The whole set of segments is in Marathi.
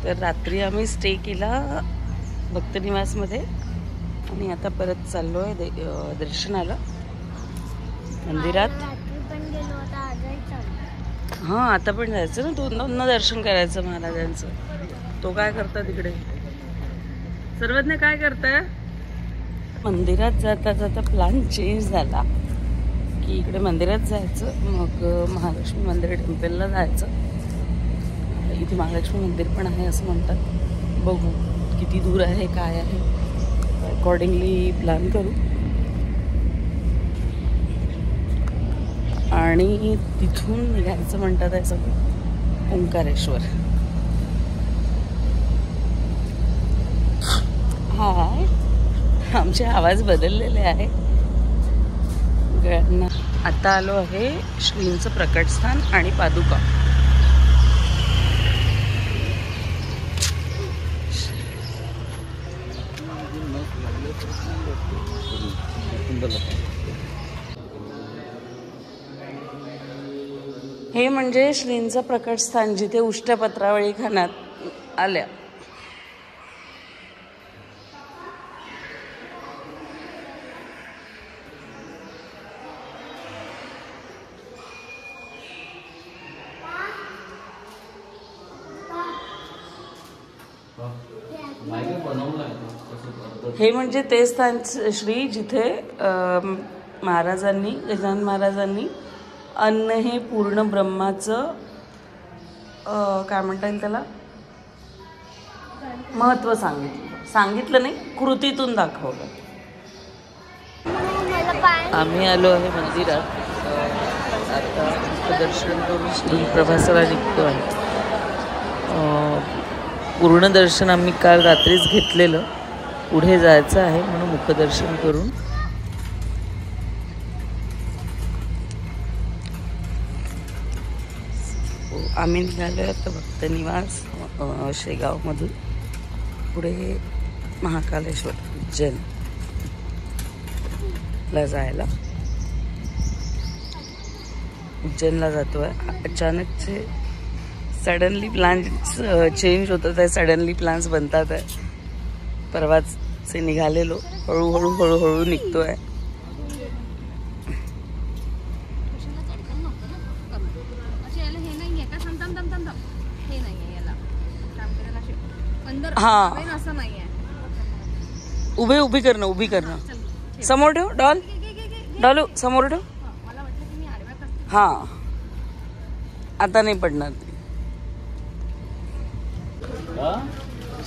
तर रात्री आम्ही स्टे केला भक्तनिवासमध्ये आणि आता परत चाललो आहे दर्शनाला मंदिरात. हां आता पण जायचं ना, दोन दर्शन करायचं महाराजांचं. तो काय करता तिकडे? सर्वज्ञ काय करताय? मंदिरात जाता जाता प्लॅन चेंज झाला की इकडे मंदिरात जायचं, मग महालक्ष्मी मंदिर टेम्पलला जायचं. इथे महालक्ष्मी मंदिर पण आहे असं म्हणतात. बघू किती दूर आहे काय आहे, अकॉर्डिंगली प्लॅन करू. आणि तिथून निघायचं म्हणतात आहे सगळं ओंकारेश्वर. हाय, आमचे आवाज बदललेले आहे. आता आलो आहे श्रींचं प्रकटस्थान आणि पादुका. हे म्हणजे श्रींचं प्रकटस्थान जिथे उष्टपत्रावळी खाण्यात आल्या. हे म्हणजे ते स्थान श्री जिथे महाराजांनी, गजानन महाराजांनी अन्न हे पूर्ण ब्रह्माचं काय म्हणता येईल त्याला महत्त्व सांगितलं नाही, कृतीतून दाखवलं. आम्ही आलो आहे मंदिरात. आता दर्शन करून श्री प्रभासाला निघतो आहे. पूर्ण दर्शन आम्ही काल रात्रीच घेतलेलं, पुढे जायचं आहे म्हणून मुखदर्शन करून आम्ही निघालो आता भक्तनिवास शेगावमधून. पुढे महाकालेश्वर उज्जैनला जायला. उज्जैनला जातो आहे. अचानकचे सडनली प्लॅन्स चेंज होतात आहे, सडनली प्लॅन्स बनतात आहे. परवाचे निघालेलो, हळूहळू निघतो आहे. हां उभी करणं समोर ठेव. डॉलू समोर ठेव. हां आता नाही पडणार.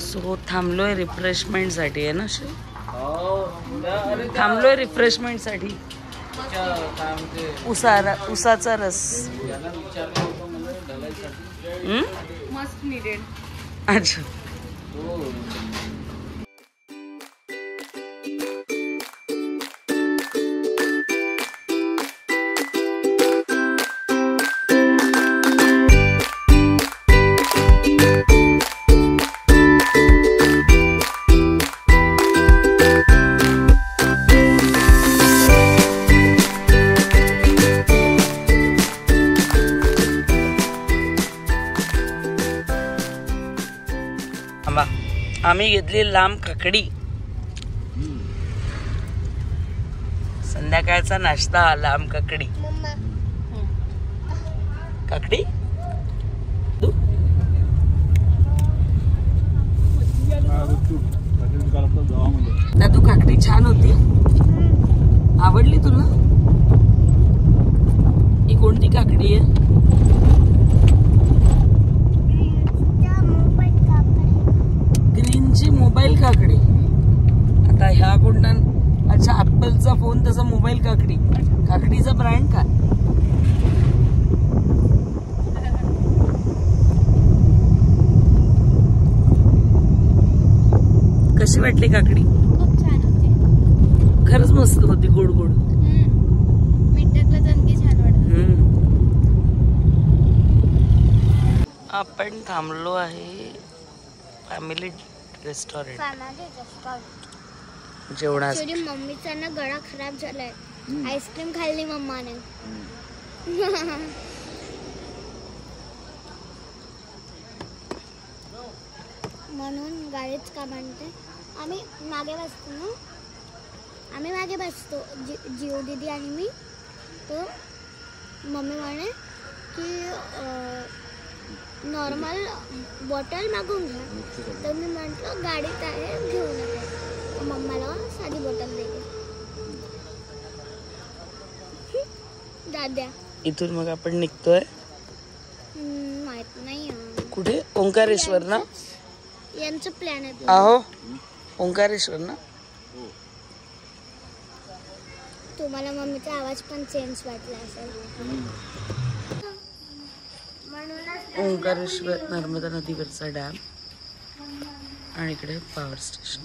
सो थांबलोय रिफ्रेशमेंटसाठी आहे ना, थांबलोय रिफ्रेशमेंटसाठी. उसाचा रस मस्ट नीडेड. अच्छा आम्ही घेतली लांब काकडी. संध्याकाळचा नाश्ता लांब काकडी. काकडी दादू काकडी छान होती. आवडली तुला? ही कोणती काकडी आहे? ग्रीनची मोबाईल काकडी. आता ह्या कोणता? अच्छा ऍपलचा फोन तसा मोबाईल काकडी. काकडीचा ब्रँड काय? कशी वाटली काकडी? खूप छान होती. खरंच मस्त होती, गोड गोड. मीठ टाकलं तर आणखी छान वाटतं. आपण थांबलो आहे फॅमिली रेस्टॉरंट जेवणासाठी. मम्मीचा ना गळा खराब झालाय. आईस्क्रीम खाल्ली मम्माने. म्हणून गाडीच का म्हणते. आम्ही मागे बसतो ना, आम्ही मागे बसतो जिओ दीदी आणि मी. तो मम्मी म्हणे की नॉर्मल बॉटल मागून घ्या. तर मी म्हटलं गाडीत आहे घेऊ नका. मम्माला साधी बॉटल दे. दाद्या इथून मग आपण निघतोय माहित नाही. कुठे? ओंकारेश्वर ना? यांचं प्लॅन आहे. आहो ओंकारेश्वर ना? तुम्हाला मम्मीचा आवाज पण चेंज वाटला असेल. ओंकारेश्वर नर्मदा नदीवरचा डॅम आणि इकडे पॉवर स्टेशन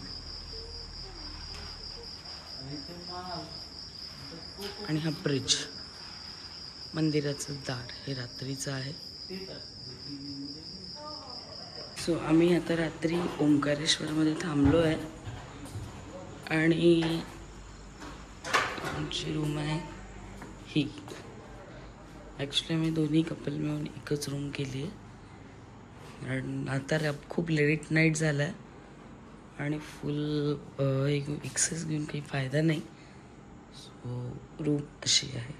आणि हा ब्रिज. मंदिराचं दार हे रात्रीचं आहे. सो आम्ही आता रात्री ओंकारेश्वरमध्ये थांबलो आहे आणि आमची रूम आहे ही. ॲक्च्युली आम्ही दोन्ही कपल मिळून एकच रूम केली आहे, कारण आता खूप लेट नाईट झाला आहे आणि फुल एक्सेस घेऊन काही फायदा नाही. सो रूम अशी आहे.